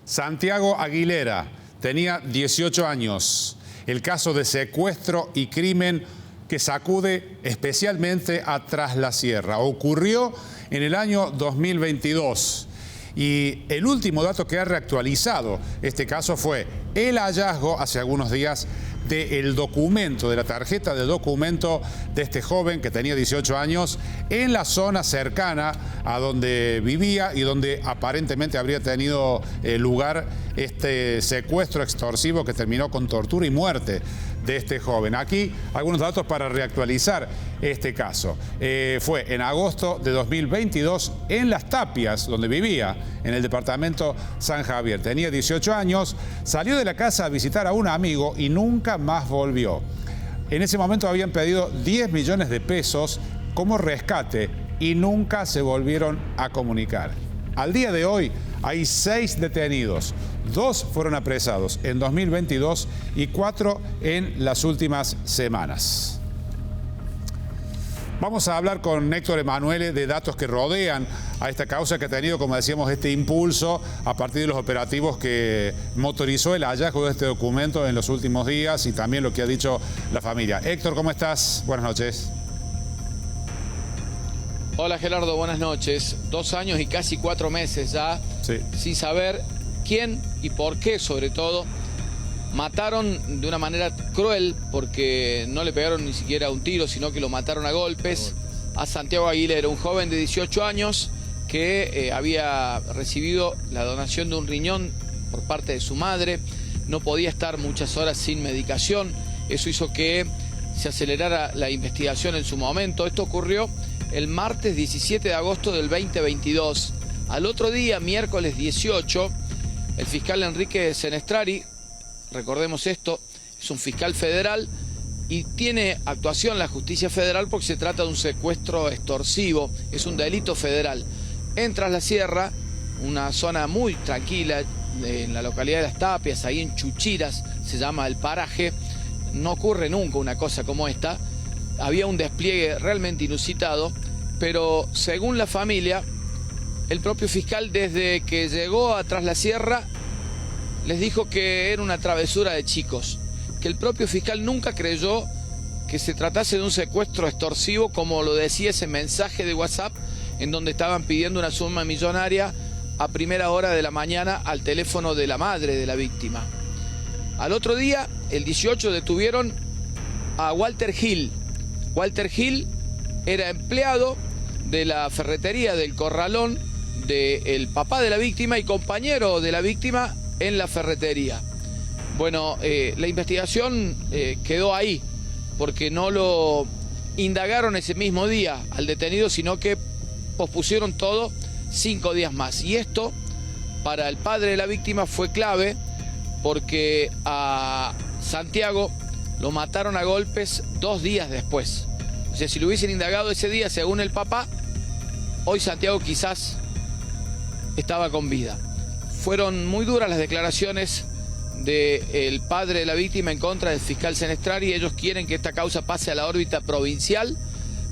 Santiago Aguilera tenía 18 años. El caso de secuestro y crimen que sacude especialmente a Tras la Sierra. Ocurrió en el año 2022. Y el último dato que ha reactualizado este caso fue el hallazgo hace algunos días del documento, de la tarjeta de documento de este joven que tenía 18 años en la zona cercana a donde vivía y donde aparentemente habría tenido lugar este secuestro extorsivo que terminó con tortura y muerte de este joven. Aquí algunos datos para reactualizar este caso. Fue en agosto de 2022 en Las Tapias, donde vivía, en el departamento San Javier. Tenía 18 años, salió de la casa a visitar a un amigo y nunca más volvió. En ese momento habían pedido 10 millones de pesos como rescate y nunca se volvieron a comunicar. Al día de hoy hay 6 detenidos. 2 fueron apresados en 2022 y 4 en las últimas semanas. Vamos a hablar con Héctor Emanuele de datos que rodean a esta causa que ha tenido, como decíamos, este impulso a partir de los operativos que motorizó el hallazgo de este documento en los últimos días y también lo que ha dicho la familia. Héctor, ¿cómo estás? Buenas noches. Hola Gerardo, buenas noches. 2 años y casi 4 meses ya, sí, sin saber quién y por qué, sobre todo, mataron de una manera cruel, porque no le pegaron ni siquiera un tiro, sino que lo mataron a golpes, a Santiago Aguilera, un joven de 18 años que había recibido la donación de un riñón por parte de su madre, no podía estar muchas horas sin medicación, eso hizo que se acelerara la investigación en su momento. Esto ocurrió el martes 17 de agosto del 2022. Al otro día, miércoles 18, el fiscal Enrique Senestrari, recordemos esto, es un fiscal federal y tiene actuación la justicia federal porque se trata de un secuestro extorsivo, es un delito federal. En Tras la Sierra, una zona muy tranquila en la localidad de Las Tapias, ahí en Chuchiras, se llama el paraje, no ocurre nunca una cosa como esta. Había un despliegue realmente inusitado, pero según la familia, el propio fiscal desde que llegó a Tras la Sierra les dijo que era una travesura de chicos, que el propio fiscal nunca creyó que se tratase de un secuestro extorsivo como lo decía ese mensaje de WhatsApp en donde estaban pidiendo una suma millonaria a primera hora de la mañana al teléfono de la madre de la víctima. Al otro día, el 18, detuvieron a Walter Gil. Walter Gil era empleado de la ferretería del Corralón del papá de la víctima y compañero de la víctima en la ferretería. Bueno, la investigación quedó ahí, porque no lo indagaron ese mismo día al detenido, sino que pospusieron todo 5 días más. Y esto, para el padre de la víctima, fue clave, porque a Santiago lo mataron a golpes 2 días después. O sea, si lo hubiesen indagado ese día, según el papá, hoy Santiago quizás estaba con vida. Fueron muy duras las declaraciones del padre de la víctima en contra del fiscal Senestrari. Ellos quieren que esta causa pase a la órbita provincial,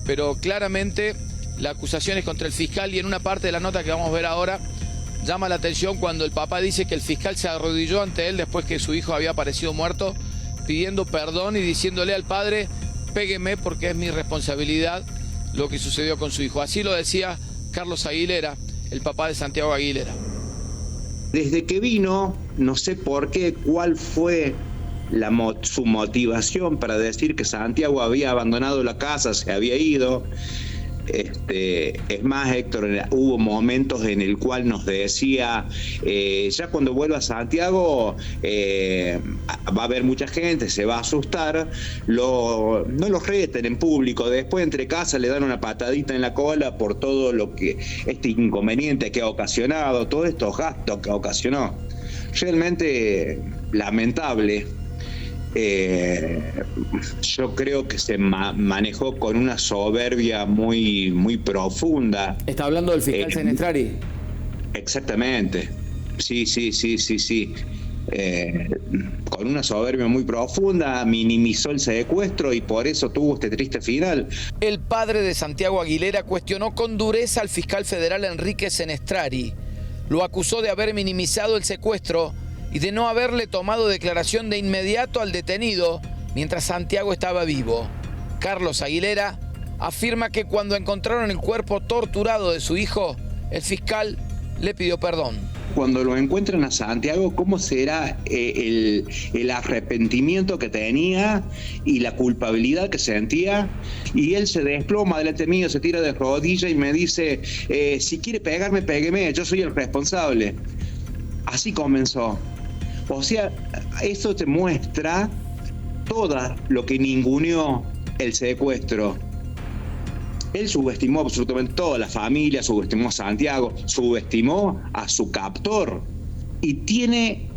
pero claramente la acusación es contra el fiscal, y en una parte de la nota que vamos a ver ahora llama la atención cuando el papá dice que el fiscal se arrodilló ante él después que su hijo había aparecido muerto, pidiendo perdón y diciéndole al padre: pégueme porque es mi responsabilidad lo que sucedió con su hijo. Así lo decía Carlos Aguilera, el papá de Santiago Aguilera. Desde que vino, no sé por qué, cuál fue su motivación para decir que Santiago había abandonado la casa, se había ido. Es más, Héctor, hubo momentos en el cual nos decía, ya cuando vuelva a Santiago va a haber mucha gente, se va a asustar, no los reten en público, después entre casa le dan una patadita en la cola por todo lo que, este inconveniente que ha ocasionado, todos estos gastos que ocasionó. Realmente lamentable. Yo creo que se manejó con una soberbia muy, muy profunda. ¿Está hablando del fiscal Senestrari? Exactamente. Sí. Con una soberbia muy profunda, minimizó el secuestro y por eso tuvo este triste final. El padre de Santiago Aguilera cuestionó con dureza al fiscal federal Enrique Senestrari. lo acusó de haber minimizado el secuestro y de no haberle tomado declaración de inmediato al detenido mientras Santiago estaba vivo. Carlos Aguilera afirma que cuando encontraron el cuerpo torturado de su hijo, el fiscal le pidió perdón. Cuando lo encuentran a Santiago, ¿cómo será el arrepentimiento que tenía y la culpabilidad que sentía? Y él se desploma delante mío, se tira de rodillas y me dice, si quiere pegarme, pégueme, yo soy el responsable. Así comenzó. O sea, eso te muestra todo lo que ninguneó el secuestro. Él subestimó absolutamente toda la familia, subestimó a Santiago, subestimó a su captor. Y tiene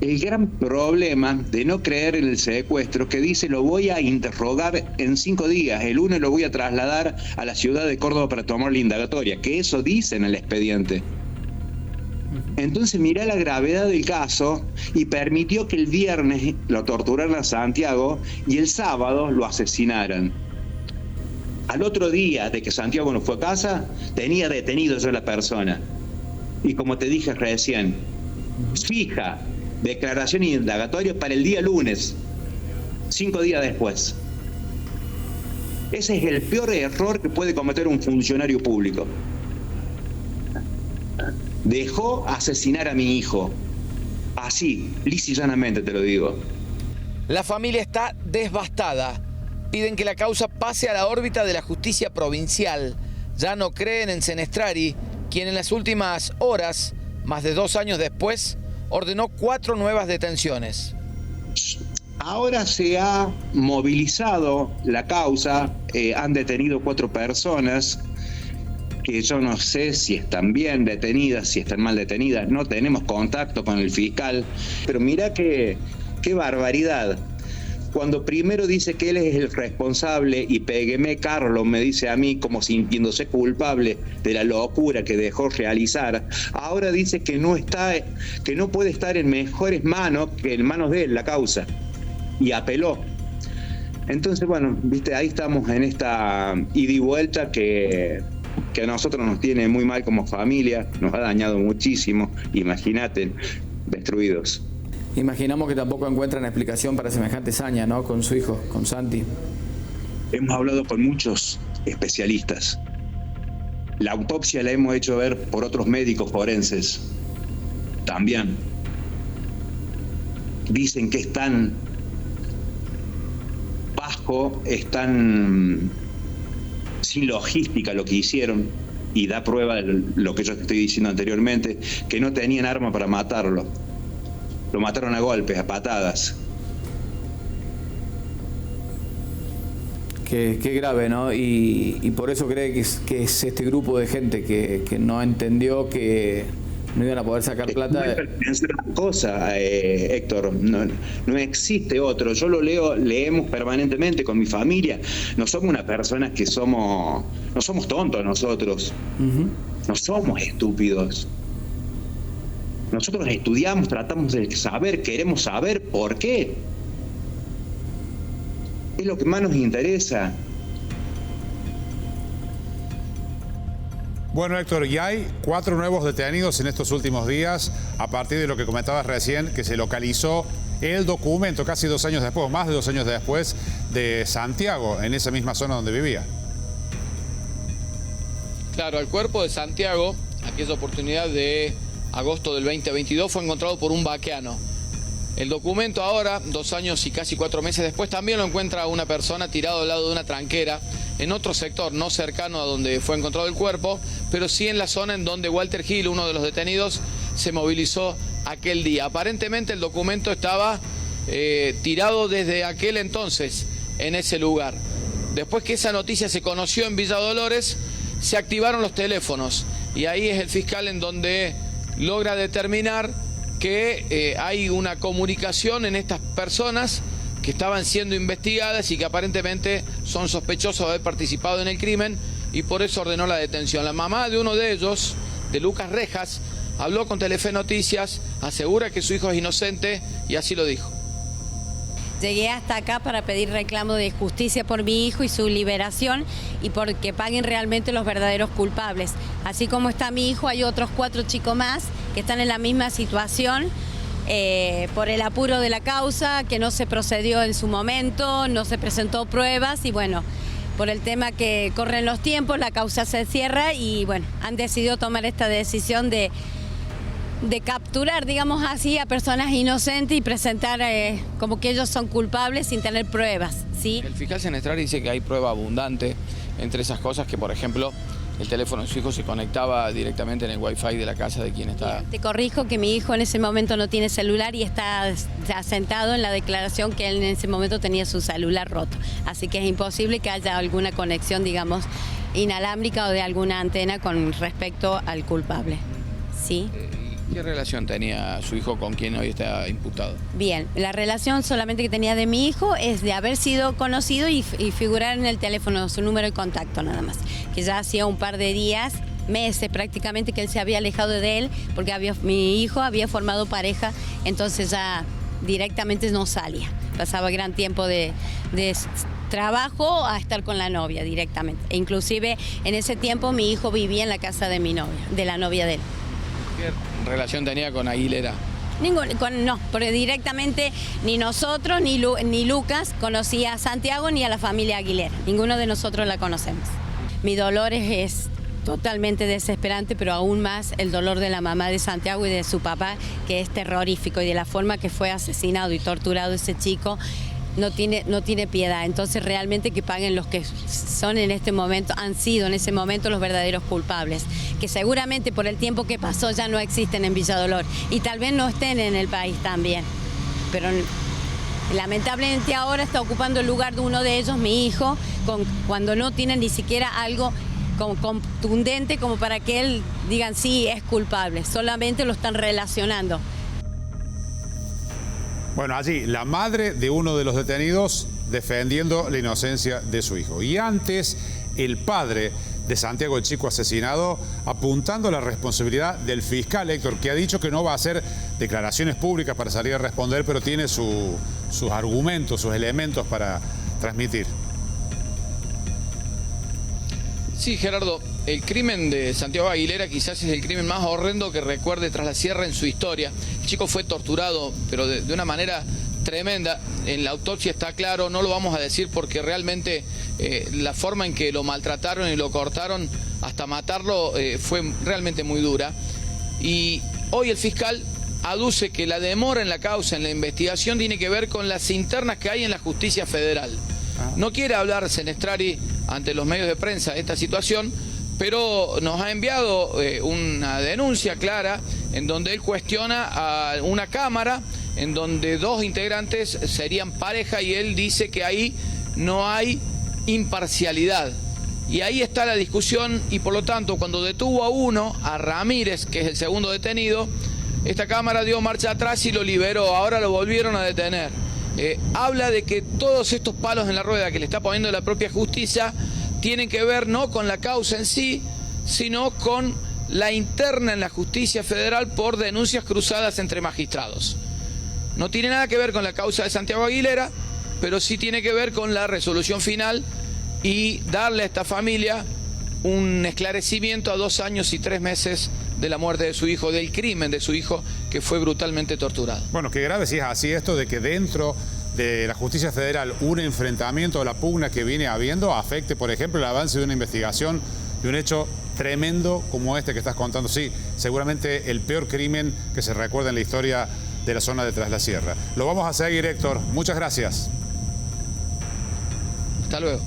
el gran problema de no creer en el secuestro, que dice, lo voy a interrogar en 5 días, el lunes lo voy a trasladar a la ciudad de Córdoba para tomar la indagatoria, que eso dice en el expediente. Entonces mirá la gravedad del caso y permitió que el viernes lo torturaran a Santiago y el sábado lo asesinaran. Al otro día de que Santiago no fue a casa, tenía detenido yo a la persona. Y como te dije recién, fija declaración indagatoria para el día lunes, 5 días después. Ese es el peor error que puede cometer un funcionario público. Dejó asesinar a mi hijo. Así, lisa y llanamente te lo digo. La familia está devastada. Piden que la causa pase a la órbita de la justicia provincial. Ya no creen en Senestrari, quien en las últimas horas, más de 2 años después, ordenó 4 nuevas detenciones. Ahora se ha movilizado la causa, han detenido 4 personas, que yo no sé si están bien detenidas, si están mal detenidas, no tenemos contacto con el fiscal, pero mira qué barbaridad. Cuando primero dice que él es el responsable y pégueme Carlos, me dice a mí como sintiéndose culpable de la locura que dejó realizar, ahora dice que no puede estar en mejores manos que en manos de él la causa, y apeló. Entonces, bueno, viste, ahí estamos en esta ida y vuelta que a nosotros nos tiene muy mal como familia, nos ha dañado muchísimo, imagínate, destruidos. Imaginamos que tampoco encuentran explicación para semejante hazaña, ¿no? Con su hijo, con Santi. Hemos hablado con muchos especialistas. La autopsia la hemos hecho ver por otros médicos forenses. También. Dicen que es tan bajo, es tan sin logística lo que hicieron, y da prueba de lo que yo te estoy diciendo anteriormente, que no tenían arma para matarlo. Lo mataron a golpes, a patadas. Qué grave, ¿no? Y por eso cree que es este grupo de gente que no entendió que no iban a poder sacar plata. No es una cosa, Héctor, no existe otro. Yo lo leemos permanentemente con mi familia. No somos una persona que no somos tontos nosotros. No somos estúpidos. Nosotros estudiamos, tratamos de saber, queremos saber por qué. Es lo que más nos interesa. Bueno, Héctor, y hay 4 nuevos detenidos en estos últimos días, a partir de lo que comentabas recién, que se localizó el documento casi 2 años después, más de 2 años después, de Santiago, en esa misma zona donde vivía. Claro, el cuerpo de Santiago, aquella oportunidad de agosto del 2022, fue encontrado por un vaqueano. El documento ahora, 2 años y casi 4 meses después, también lo encuentra una persona tirado al lado de una tranquera, en otro sector, no cercano a donde fue encontrado el cuerpo, pero sí en la zona en donde Walter Gil, uno de los detenidos, se movilizó aquel día. Aparentemente el documento estaba tirado desde aquel entonces en ese lugar. Después que esa noticia se conoció en Villa Dolores, se activaron los teléfonos, y ahí es el fiscal en donde logra determinar que hay una comunicación en estas personas que estaban siendo investigadas y que aparentemente son sospechosos de haber participado en el crimen, y por eso ordenó la detención. La mamá de uno de ellos, de Lucas Rejas, habló con Telefe Noticias, asegura que su hijo es inocente y así lo dijo. Llegué hasta acá para pedir reclamo de justicia por mi hijo y su liberación y porque paguen realmente los verdaderos culpables. Así como está mi hijo, hay otros 4 chicos más que están en la misma situación por el apuro de la causa, que no se procedió en su momento, no se presentó pruebas y bueno, por el tema que corren los tiempos, la causa se cierra y bueno, han decidido tomar esta decisión de capturar, digamos así, a personas inocentes y presentar como que ellos son culpables sin tener pruebas, ¿sí? El fiscal Senestrari dice que hay prueba abundante entre esas cosas, que por ejemplo el teléfono de su hijo se conectaba directamente en el wifi de la casa de quien está. Te corrijo que mi hijo en ese momento no tiene celular y está asentado en la declaración que él en ese momento tenía su celular roto. Así que es imposible que haya alguna conexión, digamos, inalámbrica o de alguna antena con respecto al culpable, ¿sí? ¿Qué relación tenía su hijo con quien hoy está imputado? Bien, la relación solamente que tenía de mi hijo es de haber sido conocido y figurar en el teléfono su número de contacto nada más. Que ya hacía un par de días, meses prácticamente, que él se había alejado de él porque mi hijo había formado pareja, entonces ya directamente no salía. Pasaba gran tiempo de trabajo a estar con la novia directamente. E inclusive en ese tiempo mi hijo vivía en la casa de mi novia, de la novia de él. ¿Qué relación tenía con Aguilera? No, porque directamente ni nosotros ni Lucas conocía a Santiago ni a la familia Aguilera. Ninguno de nosotros la conocemos. Mi dolor es totalmente desesperante, pero aún más el dolor de la mamá de Santiago y de su papá, que es terrorífico, y de la forma que fue asesinado y torturado ese chico. No tiene piedad, entonces realmente que paguen los que son en este momento, han sido en ese momento los verdaderos culpables, que seguramente por el tiempo que pasó ya no existen en Villa Dolor y tal vez no estén en el país también, pero lamentablemente ahora está ocupando el lugar de uno de ellos, mi hijo, cuando no tienen ni siquiera algo contundente como para que él digan sí, es culpable, solamente lo están relacionando. Bueno, allí la madre de uno de los detenidos defendiendo la inocencia de su hijo. Y antes, el padre de Santiago, el chico asesinado, apuntando a la responsabilidad del fiscal Héctor, que ha dicho que no va a hacer declaraciones públicas para salir a responder, pero tiene sus argumentos, sus elementos para transmitir. Sí, Gerardo, el crimen de Santiago Aguilera quizás es el crimen más horrendo que recuerde Tras la Sierra en su historia. El chico fue torturado, pero de una manera tremenda. En la autopsia está claro, no lo vamos a decir porque realmente la forma en que lo maltrataron y lo cortaron hasta matarlo fue realmente muy dura. Y hoy el fiscal aduce que la demora en la causa, en la investigación, tiene que ver con las internas que hay en la justicia federal. No quiere hablar Senestrari ante los medios de prensa de esta situación, pero nos ha enviado una denuncia clara en donde él cuestiona a una cámara en donde 2 integrantes serían pareja y él dice que ahí no hay imparcialidad. Y ahí está la discusión y por lo tanto cuando detuvo a uno, a Ramírez, que es el segundo detenido, esta cámara dio marcha atrás y lo liberó, ahora lo volvieron a detener. Habla de que todos estos palos en la rueda que le está poniendo la propia justicia tienen que ver no con la causa en sí, sino con la interna en la justicia federal por denuncias cruzadas entre magistrados. No tiene nada que ver con la causa de Santiago Aguilera, pero sí tiene que ver con la resolución final y darle a esta familia un esclarecimiento a 2 años y 3 meses de la muerte de su hijo, del crimen de su hijo, que fue brutalmente torturado. Bueno, qué grave si es así esto de que dentro de la justicia federal un enfrentamiento o la pugna que viene habiendo afecte, por ejemplo, el avance de una investigación de un hecho tremendo como este que estás contando. Sí, seguramente el peor crimen que se recuerda en la historia de la zona de Tras la Sierra. Lo vamos a seguir, Héctor. Muchas gracias. Hasta luego.